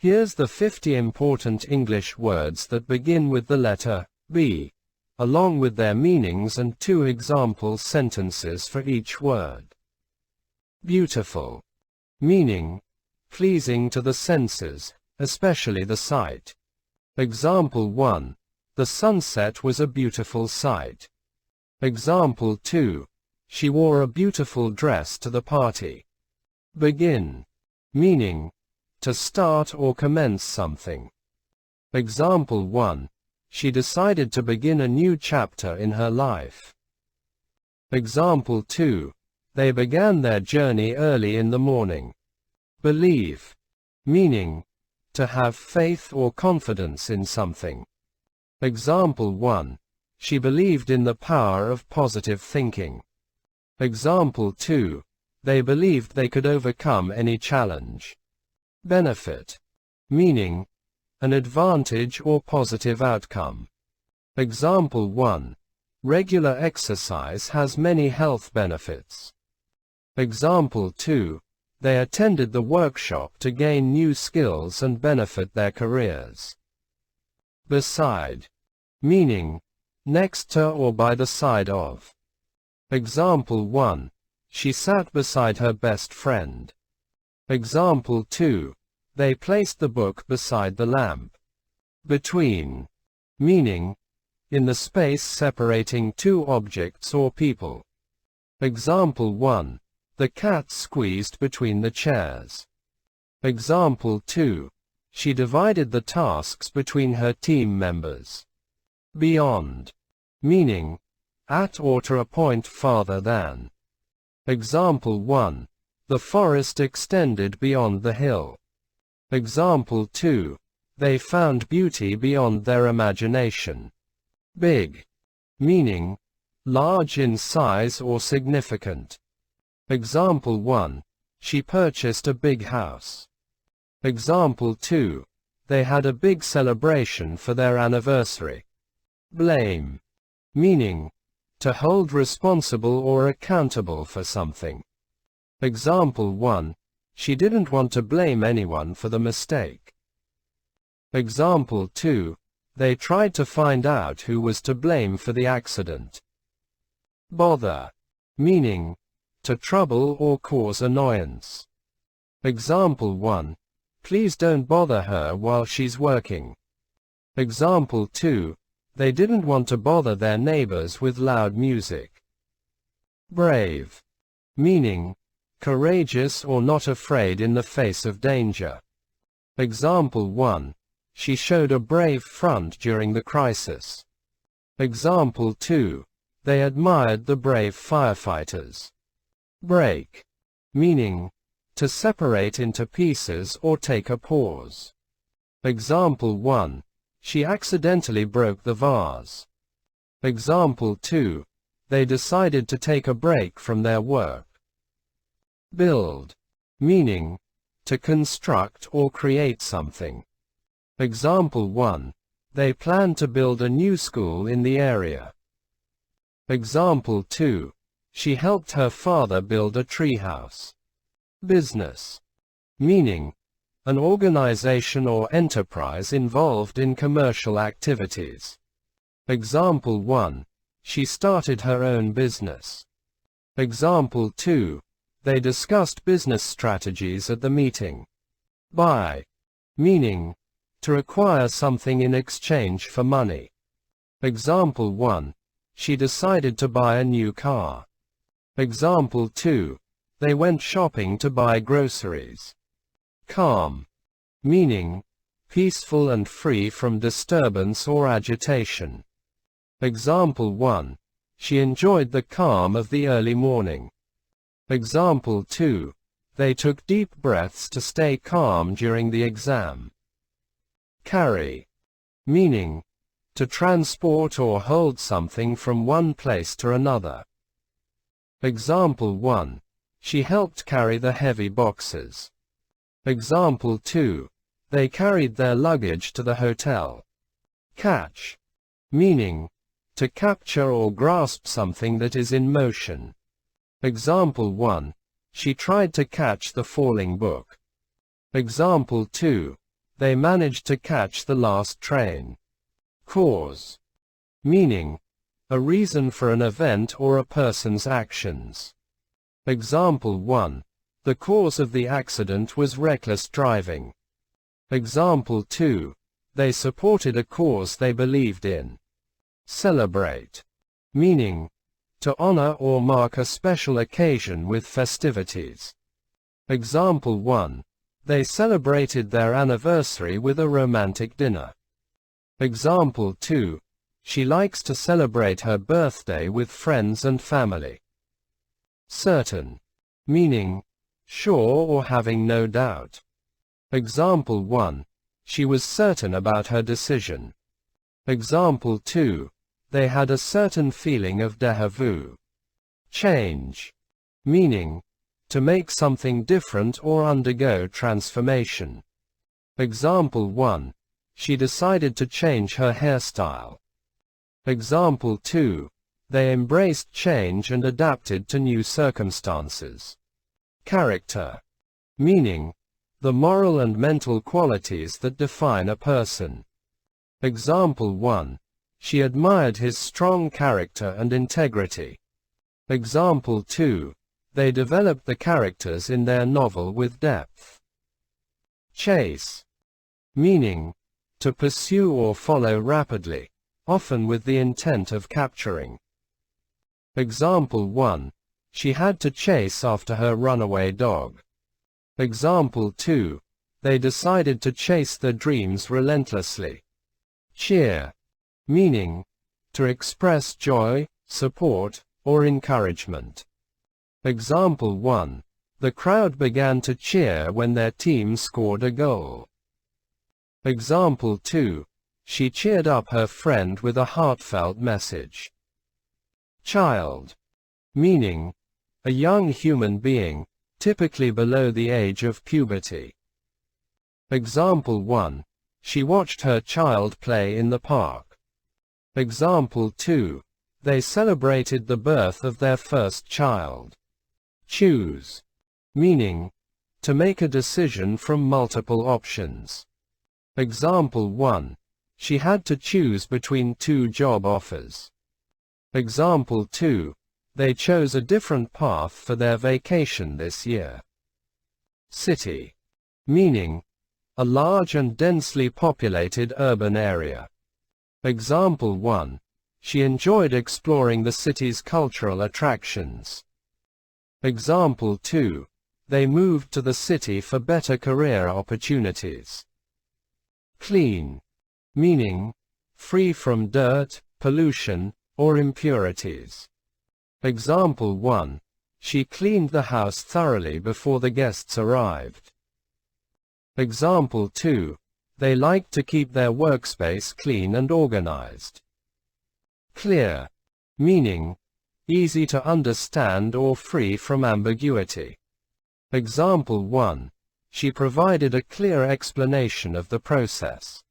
Here's the 50 important English words that begin with the letter B, along with their meanings and 2 example sentences for each word. Beautiful. Meaning, pleasing to the senses, especially the sight. Example 1. The sunset was a beautiful sight. Example 2. She wore a beautiful dress to the party. Begin. Meaning, to start or commence something. Example 1. She decided to begin a new chapter in her life. Example 2. They began their journey early in the morning. Believe. Meaning, to have faith or confidence in something. Example 1. She believed in the power of positive thinking. Example 2. They believed they could overcome any challenge. Benefit. Meaning, an advantage or positive outcome. Example 1. Regular exercise has many health benefits. Example 2. They attended the workshop to gain new skills and benefit their careers. Beside. Meaning, next to or by the side of. Example 1. She sat beside her best friend. Example 2. They placed the book beside the lamp. Between. Meaning, in the space separating 2 objects or people. Example 1. The cat squeezed between the chairs. Example 2. She divided the tasks between her team members. Beyond. Meaning, at or to a point farther than. Example 1. The forest extended beyond the hill. Example 2. They found beauty beyond their imagination. Big. Meaning, large in size or significant. Example 1. She purchased a big house. Example 2. They had a big celebration for their anniversary. Blame. Meaning, to hold responsible or accountable for something. Example 1. She didn't want to blame anyone for the mistake. Example 2. They tried to find out who was to blame for the accident. Bother. Meaning, to trouble or cause annoyance. Example 1. Please don't bother her while she's working. Example 2. They didn't want to bother their neighbors with loud music. Brave. Meaning, courageous or not afraid in the face of danger. Example 1. She showed a brave front during the crisis. Example 2. They admired the brave firefighters. Break. Meaning, to separate into pieces or take a pause. Example 1. She accidentally broke the vase. Example 2. They decided to take a break from their work. Build. Meaning, to construct or create something. Example 1. They planned to build a new school in the area. Example 2. She helped her father build a treehouse. Business. Meaning, an organization or enterprise involved in commercial activities. Example 1. She started her own business. Example 2. They discussed business strategies at the meeting. Buy. Meaning, to acquire something in exchange for money. Example 1. She decided to buy a new car. Example 2. They went shopping to buy groceries. Calm. Meaning, peaceful and free from disturbance or agitation. Example 1. She enjoyed the calm of the early morning. Example 2. They took deep breaths to stay calm during the exam. Carry. Meaning, to transport or hold something from one place to another. Example 1. She helped carry the heavy boxes. Example 2. They carried their luggage to the hotel. Catch. Meaning, to capture or grasp something that is in motion. Example 1. She tried to catch the falling book. Example 2. they managed to catch the last train. Cause. Meaning, a reason for an event or a person's actions. Example 1. The cause of the accident was reckless driving. Example 2. They supported a cause they believed in. Celebrate. Meaning, to honor or mark a special occasion with festivities. Example 1. They celebrated their anniversary with a romantic dinner. Example 2. She likes to celebrate her birthday with friends and family. Certain. Meaning, sure or having no doubt. Example 1. She was certain about her decision. Example 2. They had a certain feeling of déjà vu. Change. Meaning, to make something different or undergo transformation. Example 1. She decided to change her hairstyle. Example 2. They embraced change and adapted to new circumstances. Character. Meaning, the moral and mental qualities that define a person. Example 1. She admired his strong character and integrity. Example 2. They developed the characters in their novel with depth. Chase. Meaning, to pursue or follow rapidly, often with the intent of capturing. Example 1. She had to chase after her runaway dog. Example 2. They decided to chase their dreams relentlessly. Cheer. Meaning, to express joy, support, or encouragement. Example 1. The crowd began to cheer when their team scored a goal. Example 2. She cheered up her friend with a heartfelt message. Child. Meaning, a young human being, typically below the age of puberty. Example 1. She watched her child play in the park. Example 2. They celebrated the birth of their first child. Choose. Meaning, to make a decision from multiple options. Example 1. She had to choose between 2 job offers. Example 2. They chose a different path for their vacation this year. City. Meaning, a large and densely populated urban area. Example 1. She enjoyed exploring the city's cultural attractions. Example 2. They moved to the city for better career opportunities. Clean. Meaning, free from dirt, pollution, or impurities. Example 1. She cleaned the house thoroughly before the guests arrived. Example 2. They liked to keep their workspace clean and organized. Clear. Meaning, easy to understand or free from ambiguity. Example 1. She provided a clear explanation of the process.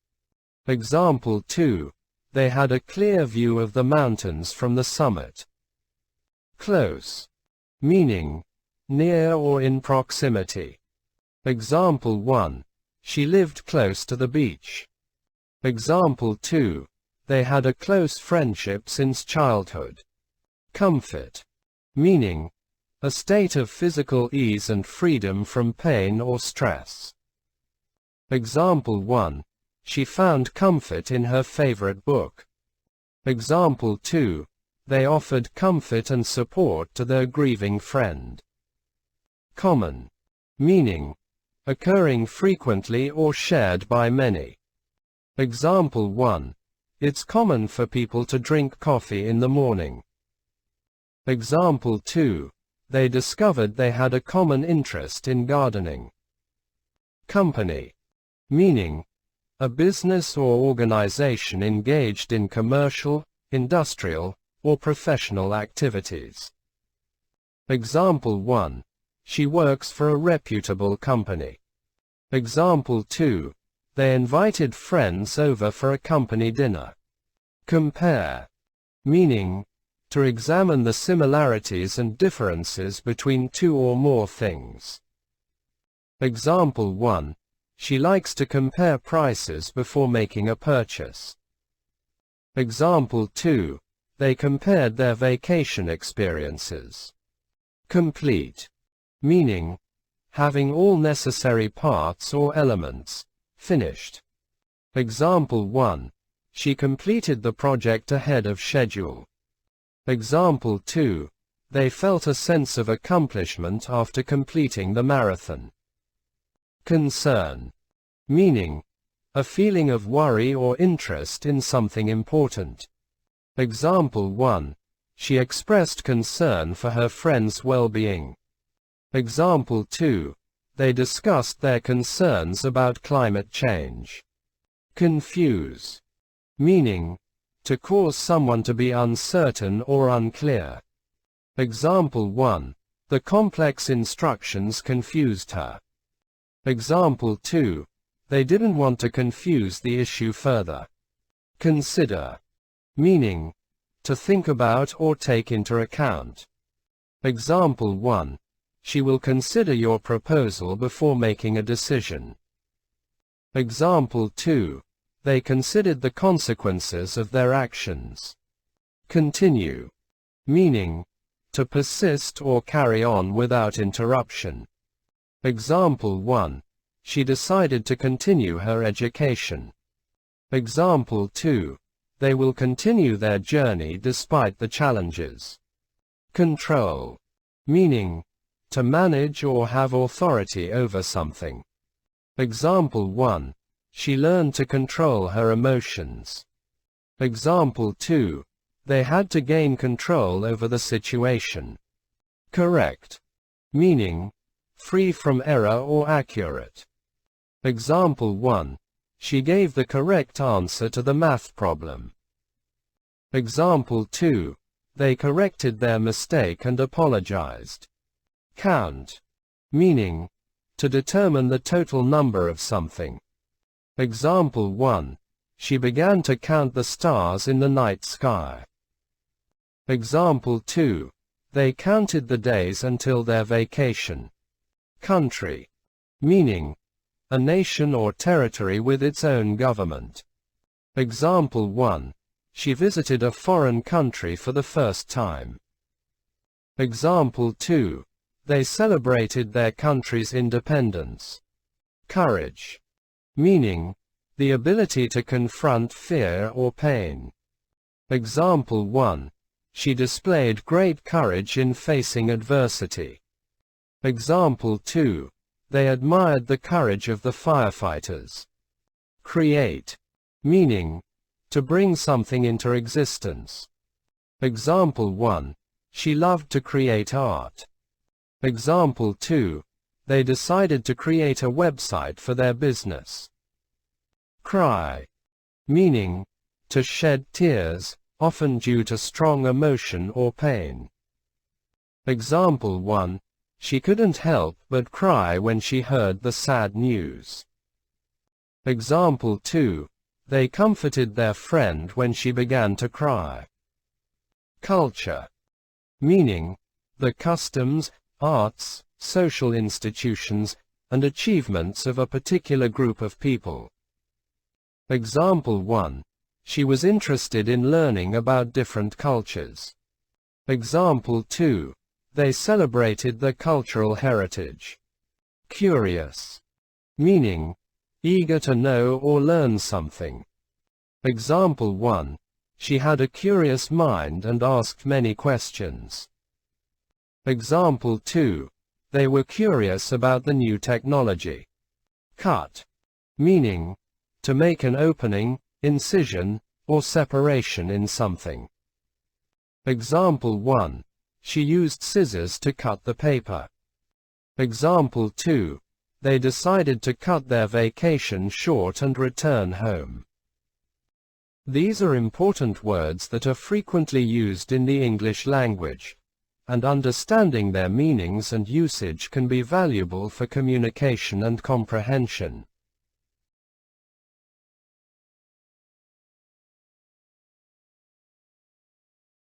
Example 2. They had a clear view of the mountains from the summit. Close. Meaning, near or in proximity. Example 1. She lived close to the beach. Example 2. They had a close friendship since childhood. Comfort. Meaning, a state of physical ease and freedom from pain or stress. Example 1. She found comfort in her favorite book. Example 2. They offered comfort and support to their grieving friend. Common. Meaning, occurring frequently or shared by many. Example 1. It's common for people to drink coffee in the morning. Example 2. They discovered they had a common interest in gardening. Company. Meaning, a business or organization engaged in commercial, industrial, or professional activities. Example 1. She works for a reputable company. Example 2. They invited friends over for a company dinner. Compare. Meaning, to examine the similarities and differences between 2 or more things. Example 1. She likes to compare prices before making a purchase. Example 2. They compared their vacation experiences. Complete. Meaning, having all necessary parts or elements. Finished. Example 1. She completed the project ahead of schedule. Example 2. They felt a sense of accomplishment after completing the marathon. Concern. Meaning, a feeling of worry or interest in something important. Example 1. She expressed concern for her friend's well-being. Example 2. They discussed their concerns about climate change. Confuse. Meaning, to cause someone to be uncertain or unclear. Example 1. The complex instructions confused her. Example 2. They didn't want to confuse the issue further. Consider. Meaning, to think about or take into account. Example 1. She will consider your proposal before making a decision. Example 2. They considered the consequences of their actions. Continue. Meaning, to persist or carry on without interruption. Example 1. She decided to continue her education. Example 2. They will continue their journey despite the challenges. Control. Meaning, to manage or have authority over something. Example 1. She learned to control her emotions. Example 2. They had to gain control over the situation. Correct. Meaning, free from error or accurate. Example 1. She gave the correct answer to the math problem. Example 2. They corrected their mistake and apologized. Count. Meaning, to determine the total number of something. Example 1. She began to count the stars in the night sky. Example 2. They counted the days until their vacation. Country. Meaning, a nation or territory with its own government. Example 1. She visited a foreign country for the first time. Example 2. They celebrated their country's independence. Courage. Meaning, the ability to confront fear or pain. Example 1. She displayed great courage in facing adversity. Example 2. They admired the courage of the firefighters. Create. Meaning, to bring something into existence. Example 1. She loved to create art. Example 2. They decided to create a website for their business. Cry. Meaning, to shed tears, often due to strong emotion or pain. Example 1. She couldn't help but cry when she heard the sad news. Example 2. They comforted their friend when she began to cry. Culture. Meaning, the customs, arts, social institutions, and achievements of a particular group of people. Example 1. She was interested in learning about different cultures. Example 2. They celebrated their cultural heritage. Curious. Meaning, eager to know or learn something. Example 1. She had a curious mind and asked many questions. Example 2. They were curious about the new technology. Cut. Meaning, to make an opening, incision, or separation in something. Example 1. She used scissors to cut the paper. Example 2. They decided to cut their vacation short and return home. These are important words that are frequently used in the English language, and understanding their meanings and usage can be valuable for communication and comprehension.